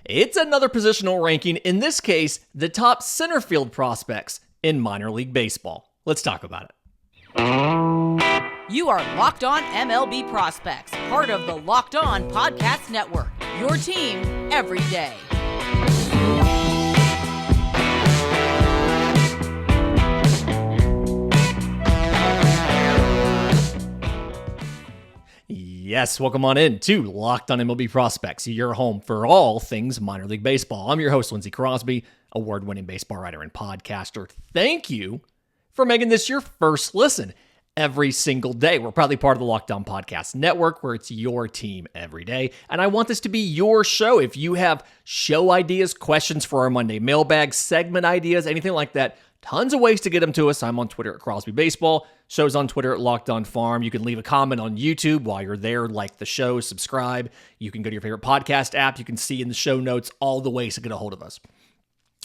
It's another positional ranking, in this case, the top Centerfield prospects in minor league baseball. Let's talk about it. You are Locked On MLB Prospects, part of the Locked On Podcast Network, your team every day. Yes, welcome on in to Locked On MLB Prospects, your home for all things minor league baseball. I'm your host, Lindsay Crosby, award-winning baseball writer and podcaster. Thank you for making this your first listen every single day. We're proudly part of the Locked On Podcast Network, where it's your team every day. And I want this to be your show. If you have show ideas, questions for our Monday mailbag, segment ideas, anything like that, tons of ways to get them to us. I'm on Twitter at Crosby Baseball. Show's on Twitter at Locked On Farm. You can leave a comment on YouTube while you're there, like the show, subscribe. You can go to your favorite podcast app. You can see in the show notes all the ways to get a hold of us.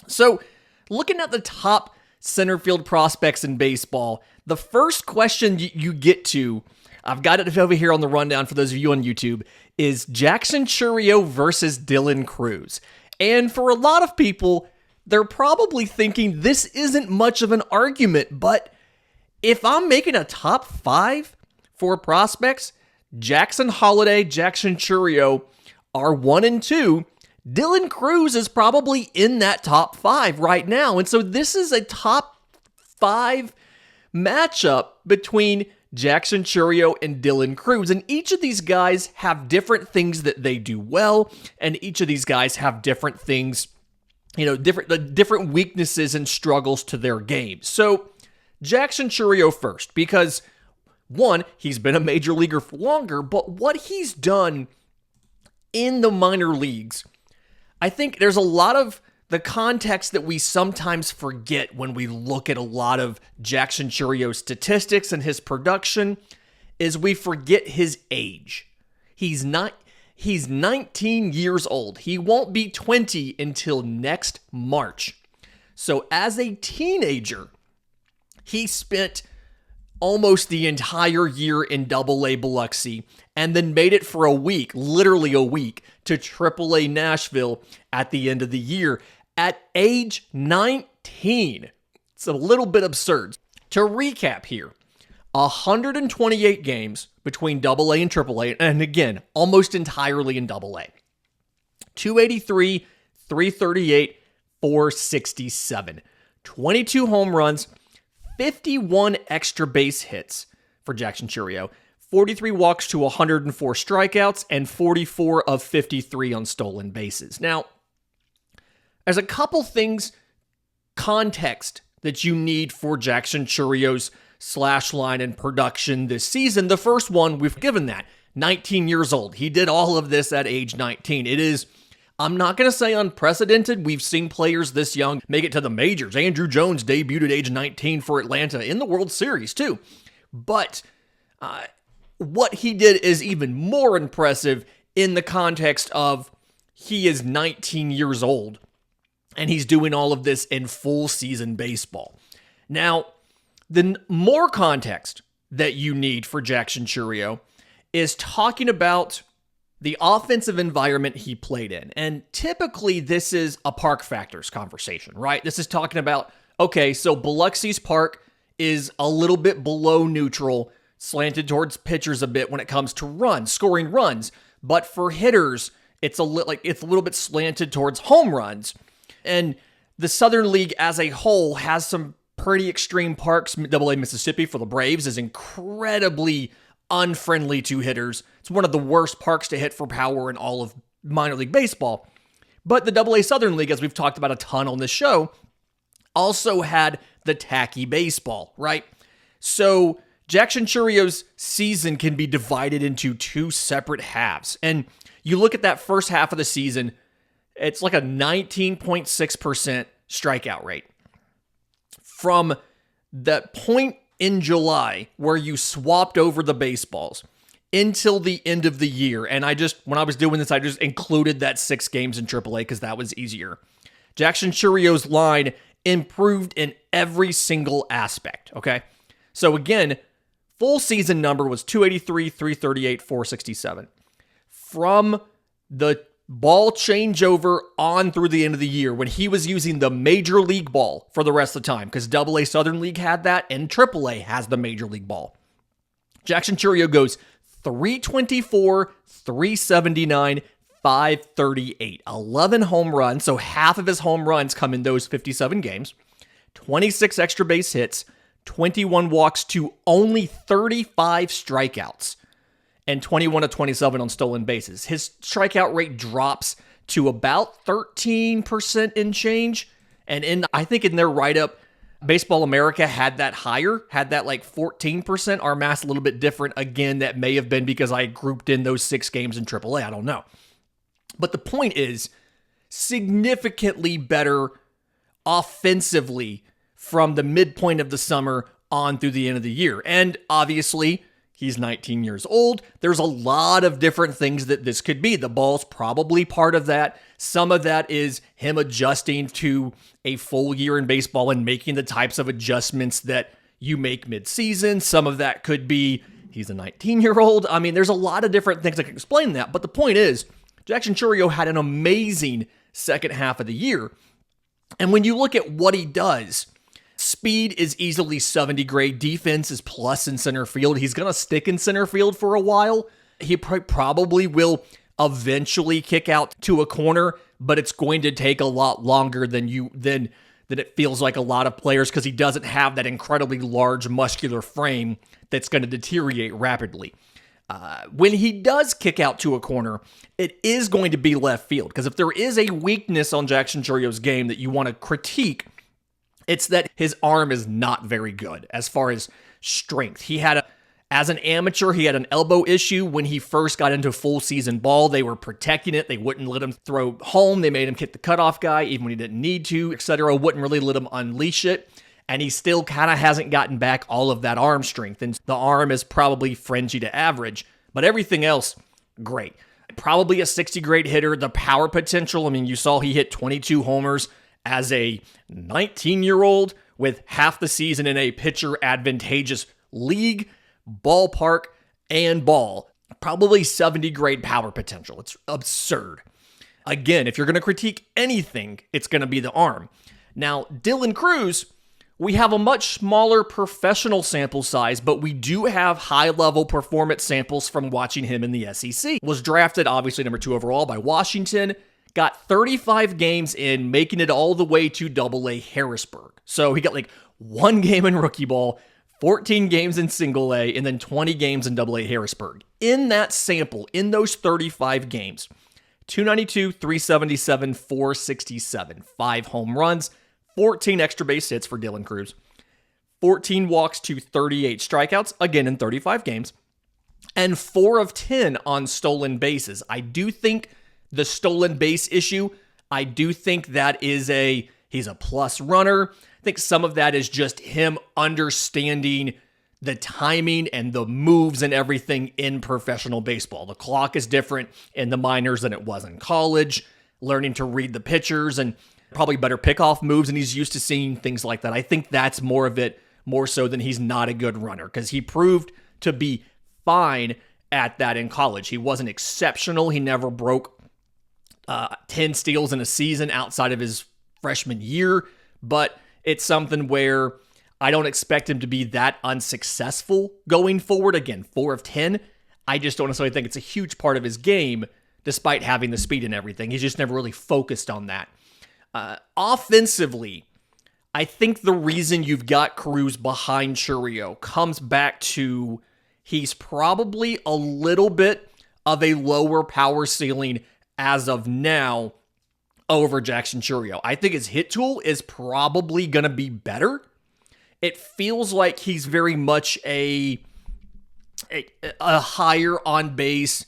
So, looking at the top Centerfield prospects in baseball, the first question you get to, I've got it over here on the rundown for those of you on YouTube, is Jackson Chourio versus Dylan Crews. And for a lot of people, they're probably thinking this isn't much of an argument, but if I'm making a top 5 for prospects, Jackson Holliday, Jackson Chourio are 1 and 2. Dylan Crews is probably in that top 5 right now. And so this is a top 5 matchup between Jackson Chourio and Dylan Crews. And each of these guys have different things that they do well. And each of these guys have different things, different weaknesses and struggles to their game. So Jackson Chourio first, because one, he's been a major leaguer for longer, but what he's done in the minor leagues, I think there's a lot of the context that we sometimes forget when we look at a lot of Jackson Chourio's statistics and his production, is we forget his age. He's 19 years old. He won't be 20 until next March. So as a teenager, he spent almost the entire year in Double-A Biloxi and then made it for a week, literally a week, to Triple-A Nashville at the end of the year at age 19. It's a little bit absurd. To recap here, 128 games between Double-A and Triple-A, and again, almost entirely in Double-A. 283, 338, 467. 22 home runs, 51 extra base hits for Jackson Chourio, 43 walks to 104 strikeouts, and 44 of 53 on stolen bases. Now, there's a couple things, context, that you need for Jackson Chourio's slash line and production this season. The first one, we've given that. 19 years old. He did all of this at age 19. It is, I'm not going to say unprecedented. We've seen players this young make it to the majors. Andrew Jones debuted at age 19 for Atlanta in the World Series too. But what he did is even more impressive in the context of he is 19 years old and he's doing all of this in full season baseball. Now, the more context that you need for Jackson Chourio is talking about the offensive environment he played in. And typically this is a park factors conversation, right? This is talking about, okay, so Biloxi's park is a little bit below neutral, slanted towards pitchers a bit when it comes to runs, scoring runs. But for hitters, it's a little bit slanted towards home runs. And the Southern League as a whole has some pretty extreme parks. Double-A Mississippi for the Braves is incredibly unfriendly to hitters. It's one of the worst parks to hit for power in all of minor league baseball. But the Double-A Southern League, as we've talked about a ton on this show, also had the tacky baseball, right? So Jackson Chourio's season can be divided into 2 separate halves. And you look at that first half of the season, it's like a 19.6% strikeout rate. From the point in July where you swapped over the baseballs until the end of the year, and when I was doing this, I just included that 6 games in AAA because that was easier. Jackson Chourio's line improved in every single aspect, okay? So again, full season number was 283, 338, 467. From the ball changeover on through the end of the year when he was using the major league ball for the rest of the time, because AA Southern League had that and AAA has the major league ball. Jasson Chourio goes 324, 379, 538, 11 home runs. So half of his home runs come in those 57 games, 26 extra base hits, 21 walks to only 35 strikeouts, and 21 of 27 on stolen bases. His strikeout rate drops to about 13% in change. And I think in their write-up, Baseball America had that higher, had that like 14%. Our math's a little bit different. Again, that may have been because I grouped in those 6 games in AAA. I don't know. But the point is, significantly better offensively from the midpoint of the summer on through the end of the year. And obviously, he's 19 years old. There's a lot of different things that this could be. The ball's probably part of that. Some of that is him adjusting to a full year in baseball and making the types of adjustments that you make midseason. Some of that could be he's a 19-year-old. I mean, there's a lot of different things that can explain that. But the point is, Jasson Chourio had an amazing second half of the year. And when you look at what he does, speed is easily 70 grade. Defense is plus in center field. He's going to stick in center field for a while. He probably will eventually kick out to a corner, but it's going to take a lot longer than it feels like a lot of players, because he doesn't have that incredibly large muscular frame that's going to deteriorate rapidly. When he does kick out to a corner, it is going to be left field, because if there is a weakness on Jasson Chourio's game that you want to critique, it's that his arm is not very good as far as strength. As an amateur, he had an elbow issue when he first got into full season ball. They were protecting it. They wouldn't let him throw home. They made him kick the cutoff guy even when he didn't need to, etc. Wouldn't really let him unleash it. And he still kind of hasn't gotten back all of that arm strength. And the arm is probably fringy to average, but everything else, great. Probably a 60 grade hitter. The power potential, I mean, you saw he hit 22 homers as a 19-year-old with half the season in a pitcher advantageous league, ballpark, and ball. Probably 70 grade power potential. It's absurd. Again, if you're going to critique anything, it's going to be the arm. Now, Dylan Crews, we have a much smaller professional sample size, but we do have high-level performance samples from watching him in the SEC. Was drafted, obviously, number 2 overall by Washington. Got 35 games in, making it all the way to AA Harrisburg. So he got like 1 game in rookie ball, 14 games in single A, and then 20 games in AA Harrisburg. In that sample, in those 35 games, 292, 377, 467, 5 home runs, 14 extra base hits for Dylan Crews, 14 walks to 38 strikeouts, again in 35 games, and 4 of 10 on stolen bases. I do think the stolen base issue, I do think that is he's a plus runner. I think some of that is just him understanding the timing and the moves and everything in professional baseball. The clock is different in the minors than it was in college, learning to read the pitchers and probably better pickoff moves, and he's used to seeing things like that. I think that's more of it, more so than he's not a good runner, because he proved to be fine at that in college. He wasn't exceptional. He never broke 10 steals in a season outside of his freshman year, but it's something where I don't expect him to be that unsuccessful going forward. Again, 4 of 10. I just don't necessarily think it's a huge part of his game, despite having the speed and everything. He's just never really focused on that. Offensively, I think the reason you've got Crews behind Chourio comes back to he's probably a little bit of a lower power ceiling as of now over Jasson Chourio. I think his hit tool is probably going to be better. It feels like he's very much a higher on base,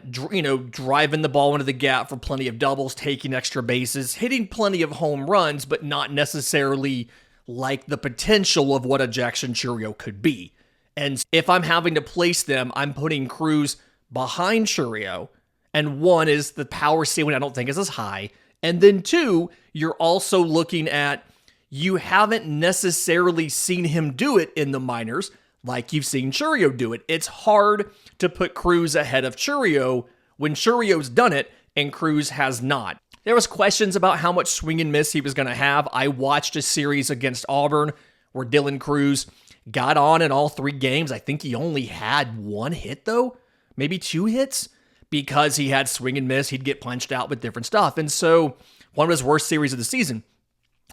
driving the ball into the gap for plenty of doubles, taking extra bases, hitting plenty of home runs, but not necessarily like the potential of what a Jasson Chourio could be. And if I'm having to place them, I'm putting Crews behind Chourio. And 1 is the power ceiling I don't think is as high. And then 2, you're also looking at, you haven't necessarily seen him do it in the minors like you've seen Chourio do it. It's hard to put Crews ahead of Chourio when Chourio's done it and Cruz has not. There was questions about how much swing and miss he was going to have. I watched a series against Auburn where Dylan Cruz got on in all 3 games. I think he only had 1 hit though, maybe 2 hits, because he had swing and miss. He'd get punched out with different stuff. And so one of his worst series of the season.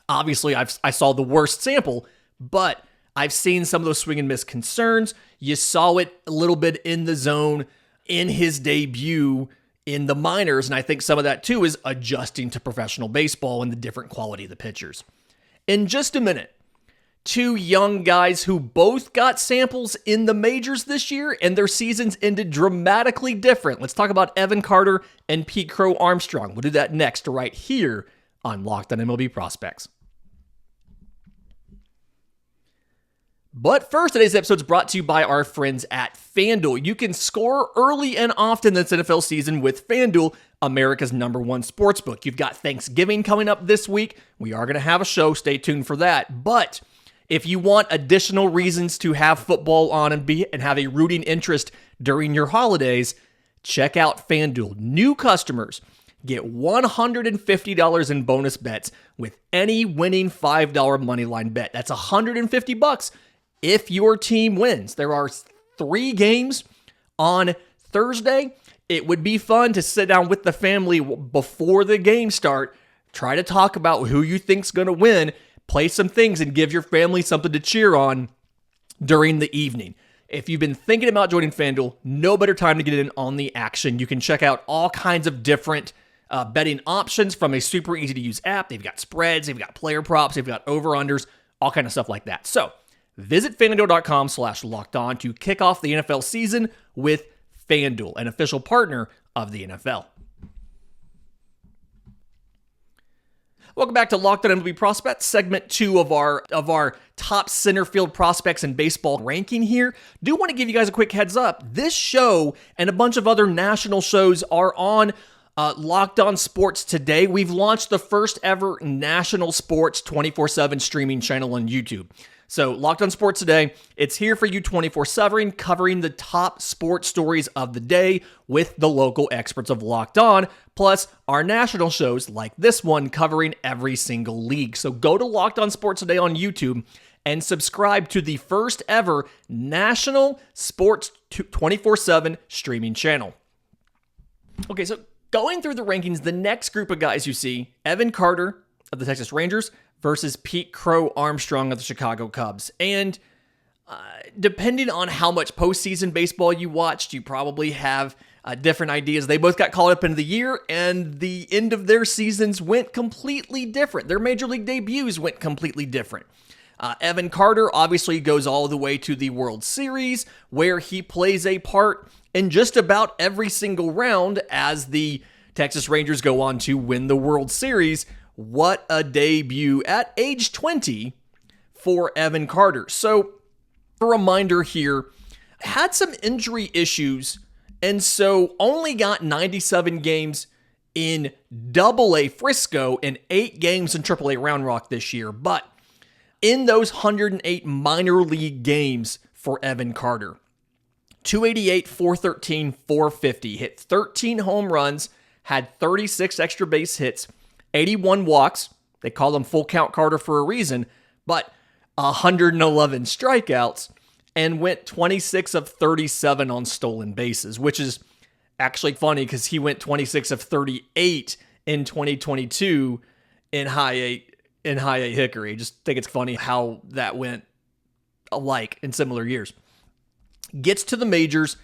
Obviously, I saw the worst sample, but I've seen some of those swing and miss concerns. You saw it a little bit in the zone in his debut in the minors, and I think some of that too is adjusting to professional baseball and the different quality of the pitchers. In just a minute, 2 young guys who both got samples in the majors this year, and their seasons ended dramatically different. Let's talk about Evan Carter and Pete Crow-Armstrong. We'll do that next right here on Locked On MLB Prospects. But first, today's episode is brought to you by our friends at FanDuel. You can score early and often this NFL season with FanDuel, America's #1 sportsbook. You've got Thanksgiving coming up this week. We are going to have a show. Stay tuned for that. But if you want additional reasons to have football on and have a rooting interest during your holidays, check out FanDuel. New customers get $150 in bonus bets with any winning $5 moneyline bet. That's $150 if your team wins. There are 3 games on Thursday. It would be fun to sit down with the family before the game start, try to talk about who you think's going to win, play some things, and give your family something to cheer on during the evening. If you've been thinking about joining FanDuel, no better time to get in on the action. You can check out all kinds of different betting options from a super easy to use app. They've got spreads, they've got player props, they've got over-unders, all kind of stuff like that. So visit FanDuel.com/lockedon to kick off the NFL season with FanDuel, an official partner of the NFL. Welcome back to Locked On MLB Prospects, segment 2 of our top Centerfield prospects in baseball ranking here. Do want to give you guys a quick heads up. This show and a bunch of other national shows are on Locked On Sports Today. We've launched the first ever national sports 24/7 streaming channel on YouTube. So Locked On Sports Today, it's here for you 24/7, covering the top sports stories of the day with the local experts of Locked On, plus our national shows like this one covering every single league. So go to Locked On Sports Today on YouTube and subscribe to the first ever national sports 24/7 streaming channel. Okay, so going through the rankings, the next group of guys you see, Evan Carter of the Texas Rangers versus Pete Crow-Armstrong of the Chicago Cubs. And depending on how much postseason baseball you watched, you probably have different ideas. They both got called up into the year, and the end of their seasons went completely different. Their major league debuts went completely different. Evan Carter obviously goes all the way to the World Series, where he plays a part in just about every single round as the Texas Rangers go on to win the World Series. What a debut at age 20 for Evan Carter. So, a reminder here, had some injury issues, and so only got 97 games in Double-A Frisco and 8 games in Triple-A Round Rock this year. But in those 108 minor league games for Evan Carter, 288, 413, 450, hit 13 home runs, had 36 extra base hits, 81 walks. They call him full count Carter for a reason, but 111 strikeouts, and went 26 of 37 on stolen bases, which is actually funny because he went 26 of 38 in 2022 in high A Hickory. Just think it's funny how that went alike in similar years. Gets to the majors,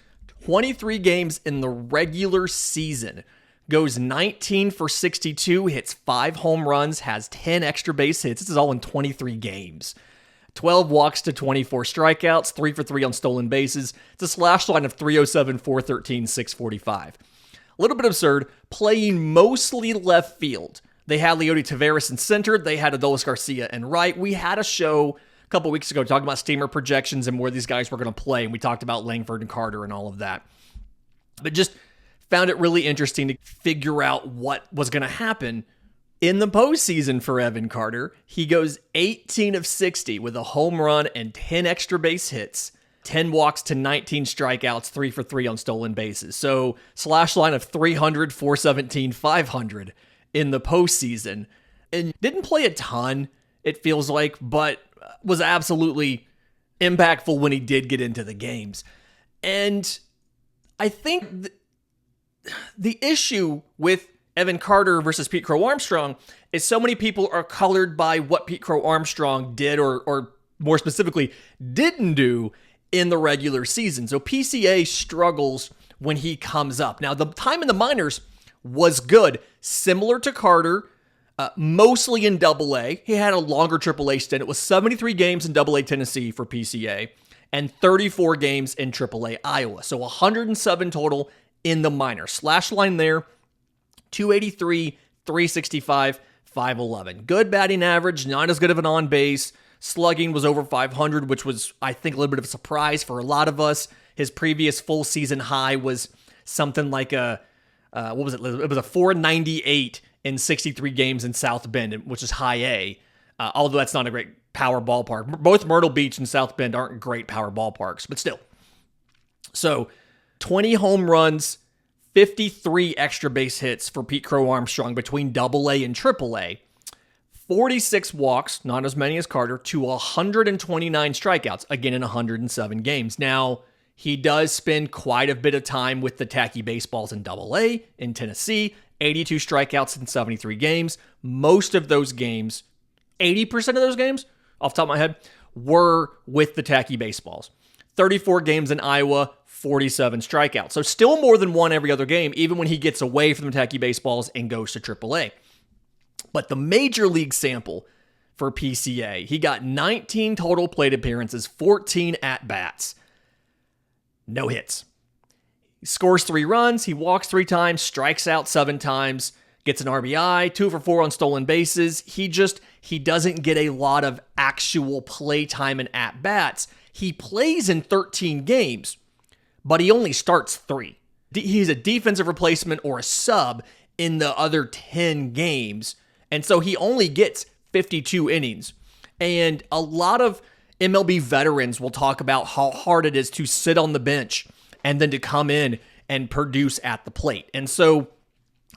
23 games in the regular season. Goes 19 for 62, hits 5 home runs, has 10 extra base hits. This is all in 23 games. 12 walks to 24 strikeouts, 3 for 3 on stolen bases. It's a slash line of 307, 413, 645. A little bit absurd, playing mostly left field. They had Leody Taveras in center. They had Adolis Garcia in right. We had a show a couple weeks ago talking about steamer projections and where these guys were going to play, and we talked about Langford and Carter and all of that. But just found it really interesting to figure out what was going to happen in the postseason for Evan Carter. He goes 18 of 60 with a home run and 10 extra base hits, 10 walks to 19 strikeouts, 3 for 3 on stolen bases. So slash line of 300, 417, 500 in the postseason. And didn't play a ton, it feels like, but was absolutely impactful when he did get into the games. And I think the issue with Evan Carter versus Pete Crow-Armstrong is so many people are colored by what Pete Crow-Armstrong did or more specifically didn't do in the regular season. So PCA struggles when he comes up. Now, the time in the minors was good, similar to Carter, mostly in AA. He had a longer AAA stint. It was 73 games in AA Tennessee for PCA and 34 games in AAA Iowa. So 107 total in the minors. Slash line there, 283, 365, 511. Good batting average, not as good of an on-base. Slugging was over 500, which was, I think, a little bit of a surprise for a lot of us. His previous full season high was something like a 498 in 63 games in South Bend, which is high A, although that's not a great power ballpark. Both Myrtle Beach and South Bend aren't great power ballparks, but still. So 20 home runs, 53 extra base hits for Pete Crow-Armstrong between AA and AAA. 46 walks, not as many as Carter, to 129 strikeouts, again in 107 games. Now, he does spend quite a bit of time with the tacky baseballs in AA in Tennessee, 82 strikeouts in 73 games. Most of those games, 80% of those games, off the top of my head, were with the tacky baseballs. 34 games in Iowa, 47 strikeouts. So still more than one every other game, even when he gets away from the tacky baseballs and goes to AAA. But the major league sample for PCA, he got 19 total plate appearances, 14 at-bats. No hits. He scores 3 runs, he walks 3 times, strikes out 7 times, gets an RBI, 2 for 4 on stolen bases. He doesn't get a lot of actual play time and at-bats. He plays in 13 games, but he only starts 3. He's a defensive replacement or a sub in the other 10 games. And so he only gets 52 innings. And a lot of MLB veterans will talk about how hard it is to sit on the bench and then to come in and produce at the plate. And so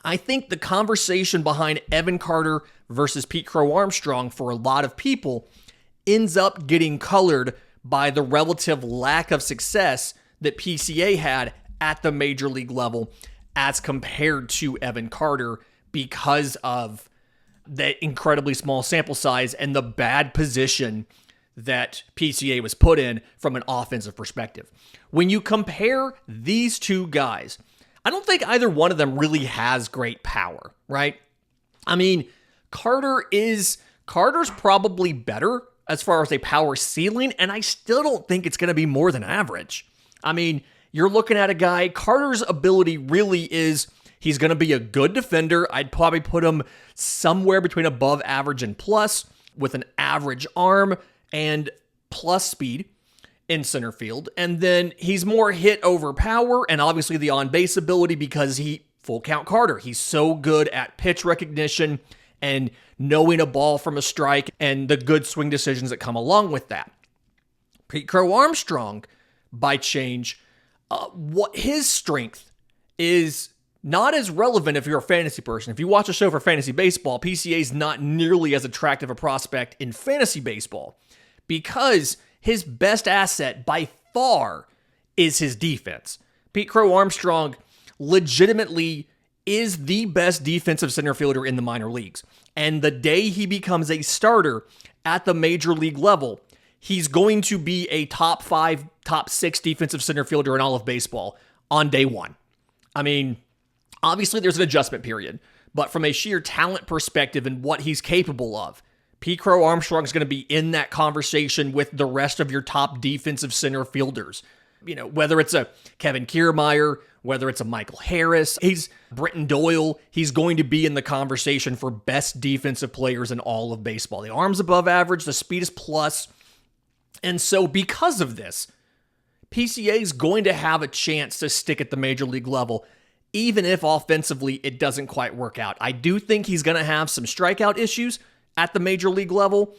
I think the conversation behind Evan Carter versus Pete Crow-Armstrong for a lot of people ends up getting colored by the relative lack of success that PCA had at the major league level as compared to Evan Carter because of the incredibly small sample size and the bad position that PCA was put in from an offensive perspective. When you compare these two guys, I don't think either one of them really has great power, right? I mean, Carter's probably better as far as a power ceiling, and I still don't think it's going to be more than average. I mean, you're looking at a guy, Carter's ability really is, he's going to be a good defender. I'd probably put him somewhere between above average and plus with an average arm and plus speed in center field. And then he's more hit over power and obviously the on-base ability because full count Carter. He's so good at pitch recognition and knowing a ball from a strike and the good swing decisions that come along with that. Pete Crow-Armstrong, by change, what his strength is not as relevant if you're a fantasy person. If you watch a show for fantasy baseball, PCA is not nearly as attractive a prospect in fantasy baseball because his best asset by far is his defense. Pete Crow-Armstrong legitimately is the best defensive center fielder in the minor leagues. And the day he becomes a starter at the major league level, he's going to be a top 5, top 6 defensive center fielder in all of baseball on day one. I mean, obviously there's an adjustment period, but from a sheer talent perspective and what he's capable of, Pete Crow-Armstrong is going to be in that conversation with the rest of your top defensive center fielders. You know, whether it's a Kevin Kiermaier, whether it's a Michael Harris, he's Britton Doyle, he's going to be in the conversation for best defensive players in all of baseball. The arm's above average, the speed is plus. And so because of this, PCA is going to have a chance to stick at the major league level, even if offensively it doesn't quite work out. I do think he's going to have some strikeout issues at the major league level.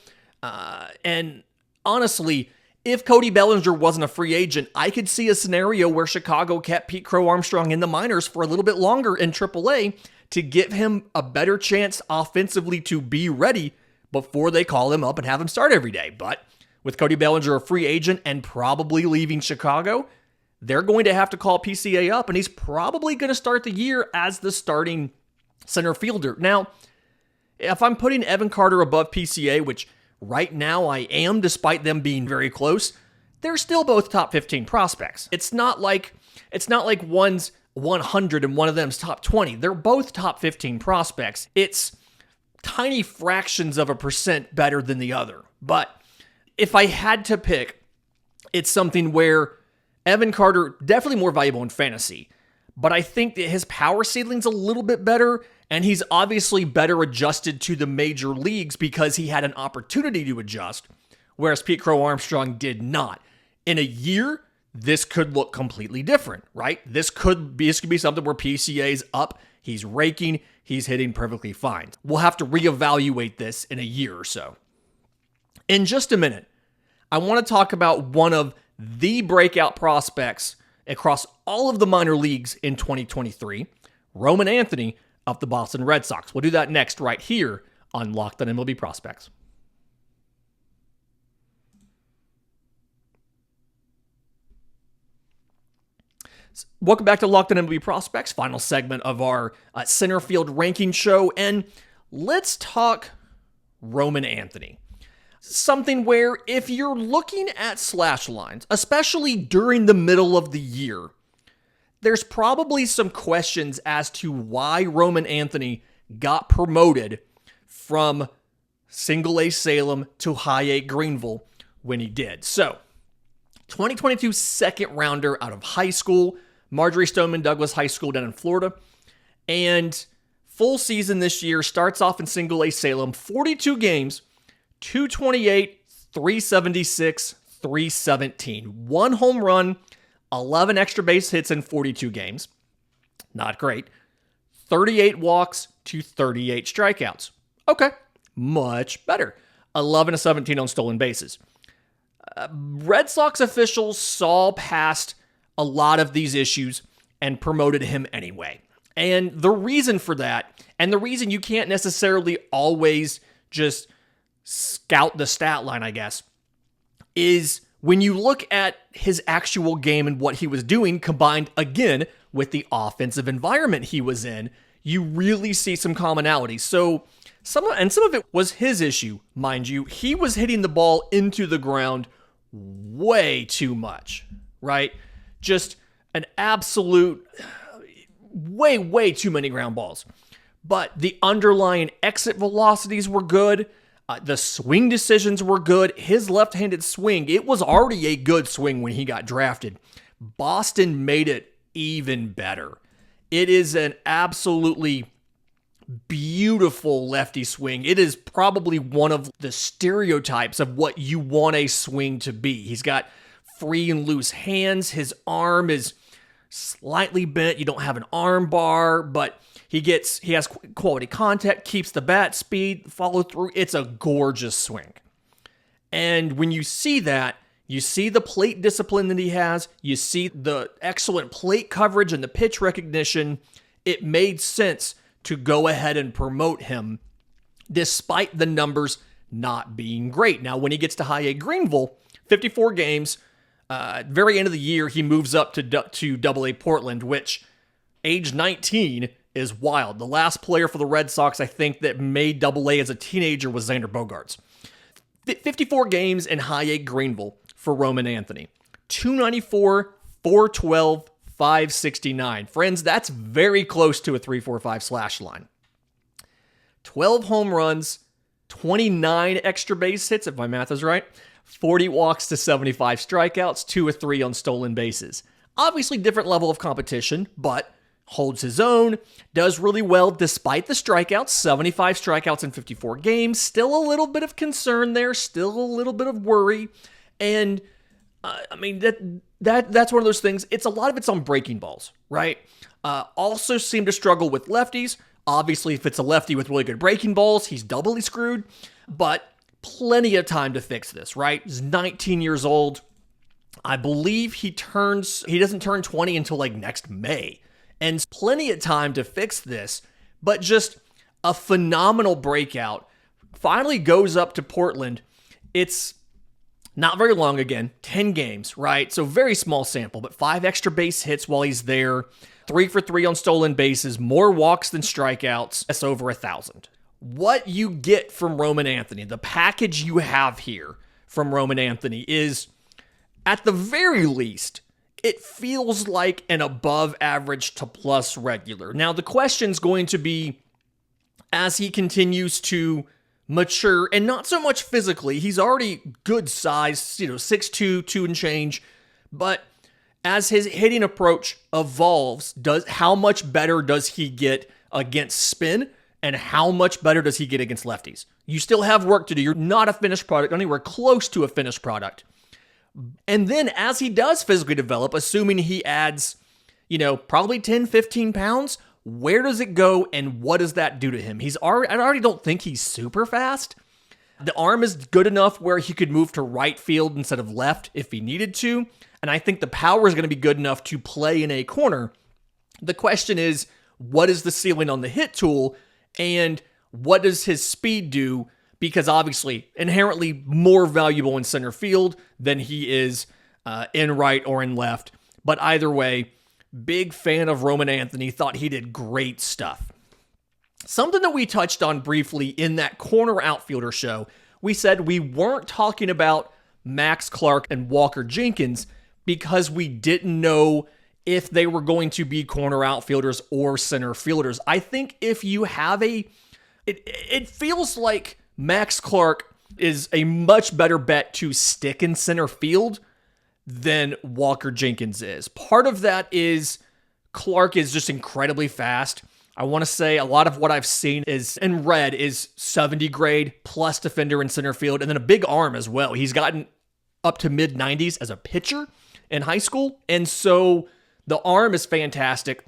And honestly, If Cody Bellinger wasn't a free agent, I could see a scenario where Chicago kept Pete Crow-Armstrong in the minors for a little bit longer in AAA to give him a better chance offensively to be ready before they call him up and have him start every day. But with Cody Bellinger a free agent and probably leaving Chicago, they're going to have to call PCA up, and he's probably going to start the year as the starting center fielder. Now, if I'm putting Evan Carter above PCA, which right now I am, despite them being very close, they're still both top 15 prospects. It's not like one's 100 and one of them's top 20. They're both top 15 prospects. It's tiny fractions of a percent better than the other. But if I had to pick, it's something where Evan Carter, definitely more valuable in fantasy, but I think that his power ceiling's a little bit better, and he's obviously better adjusted to the major leagues because he had an opportunity to adjust, whereas Pete Crow-Armstrong did not. In a year, this could look completely different, right? This could be something where PCA's up, he's raking, he's hitting perfectly fine. We'll have to reevaluate this in a year or so. In just a minute, I want to talk about one of the breakout prospects across all of the minor leagues in 2023, Roman Anthony of the Boston Red Sox. We'll do that next right here on Locked On MLB Prospects. Welcome back to Locked On MLB Prospects, final segment of our Centerfield ranking show, and let's talk Roman Anthony. Something where if you're looking at slash lines, especially during the middle of the year, there's probably some questions as to why Roman Anthony got promoted from single A Salem to high A Greenville when he did. So, 2022 second rounder out of high school, Marjorie Stoneman Douglas High School down in Florida, and full season this year, starts off in single A Salem, 42 games, 228, 376, 317. One home run, 11 extra base hits in 42 games. Not great. 38 walks to 38 strikeouts. Okay, much better. 11 to 17 on stolen bases. Red Sox officials saw past a lot of these issues and promoted him anyway. And the reason for that, and the reason you can't necessarily always just scout the stat line, I guess, is when you look at his actual game and what he was doing combined again with the offensive environment he was in, you really see some commonalities. So some of it was his issue, mind you. He was hitting the ball into the ground way too much, right? Just an absolute way too many ground balls. But the underlying exit velocities were good. The swing decisions were good. His left-handed swing, it was already a good swing when he got drafted. Boston made it even better. It is an absolutely beautiful lefty swing. It is probably one of the stereotypes of what you want a swing to be. He's got free and loose hands. His arm is slightly bent. You don't have an arm bar, but he has quality contact, keeps the bat speed, follow through. It's a gorgeous swing. And when you see that, you see the plate discipline that he has, you see the excellent plate coverage and the pitch recognition, it made sense to go ahead and promote him despite the numbers not being great. Now, when he gets to high A Greenville, 54 games, very end of the year, he moves up to Double A Portland, which age 19 is wild. The last player for the Red Sox, I think, that made Double A as a teenager was Xander Bogaerts. 54 games in high A Greenville for Roman Anthony. 294, 412, 569. Friends, that's very close to a 3-4-5 slash line. 12 home runs, 29 extra base hits, if my math is right, 40 walks to 75 strikeouts, 2 or 3 on stolen bases. Obviously, different level of competition, but holds his own, does really well despite the strikeouts, 75 strikeouts in 54 games, still a little bit of concern there, still a little bit of worry, and that's one of those things, a lot of it's on breaking balls, right? Also seem to struggle with lefties. Obviously, if it's a lefty with really good breaking balls, he's doubly screwed, but plenty of time to fix this, right? He's 19 years old. I believe he doesn't turn 20 until like next May. And plenty of time to fix this, but just a phenomenal breakout. Finally goes up to Portland. It's not very long again, 10 games, right? So very small sample, but 5 extra base hits while he's there. 3 for 3 on stolen bases, more walks than strikeouts. That's over 1,000. What you get from Roman Anthony, the package you have here from Roman Anthony is, at the very least, it feels like an above average to plus regular. Now, the question's going to be, as he continues to mature, and not so much physically, he's already good size, 6'2", 2 and change, but as his hitting approach evolves, how much better does he get against spin, and how much better does he get against lefties? You still have work to do. You're not a finished product, anywhere close to a finished product. And then as he does physically develop, assuming he adds, probably 10, 15 pounds, where does it go and what does that do to him? I already don't think he's super fast. The arm is good enough where he could move to right field instead of left if he needed to. And I think the power is going to be good enough to play in a corner. The question is, what is the ceiling on the hit tool and what does his speed do? Because obviously inherently more valuable in center field than he is in right or in left. But either way, big fan of Roman Anthony, thought he did great stuff. Something that we touched on briefly in that corner outfielder show, we said we weren't talking about Max Clark and Walker Jenkins because we didn't know if they were going to be corner outfielders or center fielders. I think if you have it feels like Max Clark is a much better bet to stick in center field than Walker Jenkins is. Part of that is Clark is just incredibly fast. I want to say a lot of what I've seen is in red is 70 grade plus defender in center field and then a big arm as well. He's gotten up to mid 90s as a pitcher in high school. And so the arm is fantastic.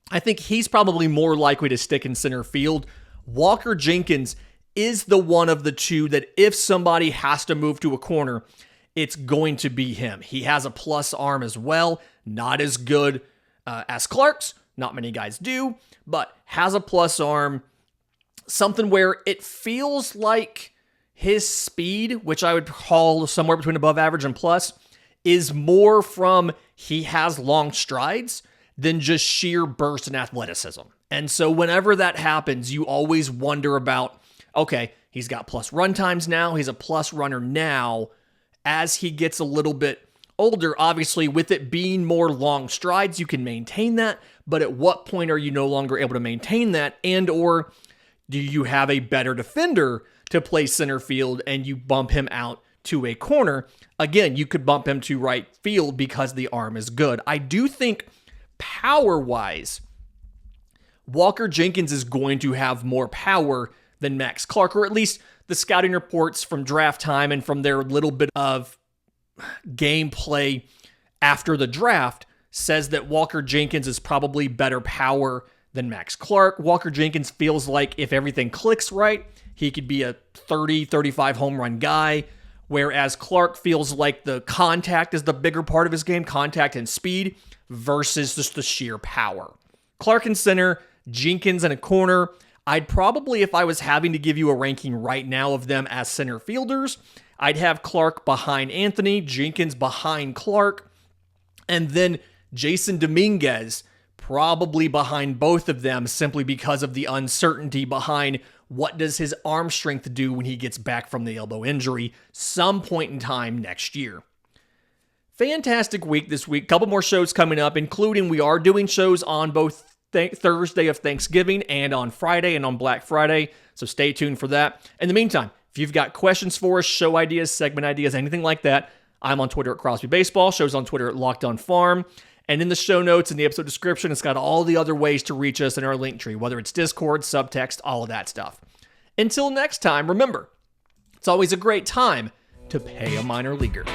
I think he's probably more likely to stick in center field. Walker Jenkins is the one of the two that if somebody has to move to a corner, it's going to be him. He has a plus arm as well. Not as good as Clark's. Not many guys do, but has a plus arm. Something where it feels like his speed, which I would call somewhere between above average and plus, is more from he has long strides than just sheer burst and athleticism. And so whenever that happens, you always wonder about, okay, he's got plus run times now. He's a plus runner now. As he gets a little bit older, obviously with it being more long strides, you can maintain that. But at what point are you no longer able to maintain that? And or do you have a better defender to play center field and you bump him out to a corner? Again, you could bump him to right field because the arm is good. I do think power-wise, Walker Jenkins is going to have more power than Max Clark, or at least the scouting reports from draft time and from their little bit of gameplay after the draft says that Walker Jenkins is probably better power than Max Clark. Walker Jenkins feels like if everything clicks right, he could be a 30, 35 home run guy, whereas Clark feels like the contact is the bigger part of his game, contact and speed versus just the sheer power. Clark in center, Jenkins in a corner. I'd probably, if I was having to give you a ranking right now of them as center fielders, I'd have Clark behind Anthony, Jenkins behind Clark, and then Jasson Dominguez probably behind both of them simply because of the uncertainty behind what does his arm strength do when he gets back from the elbow injury some point in time next year. Fantastic week this week. Couple more shows coming up, including we are doing shows on both Thursday of Thanksgiving and on Friday and on Black Friday, so stay tuned for that. In the meantime, if you've got questions for us, show ideas, segment ideas, anything like that, I'm on Twitter at Crosby Baseball, show's on Twitter at Locked On Farm, and in the show notes in the episode description, it's got all the other ways to reach us in our link tree, whether it's Discord, subtext, all of that stuff. Until next time, remember, it's always a great time to pay a minor leaguer.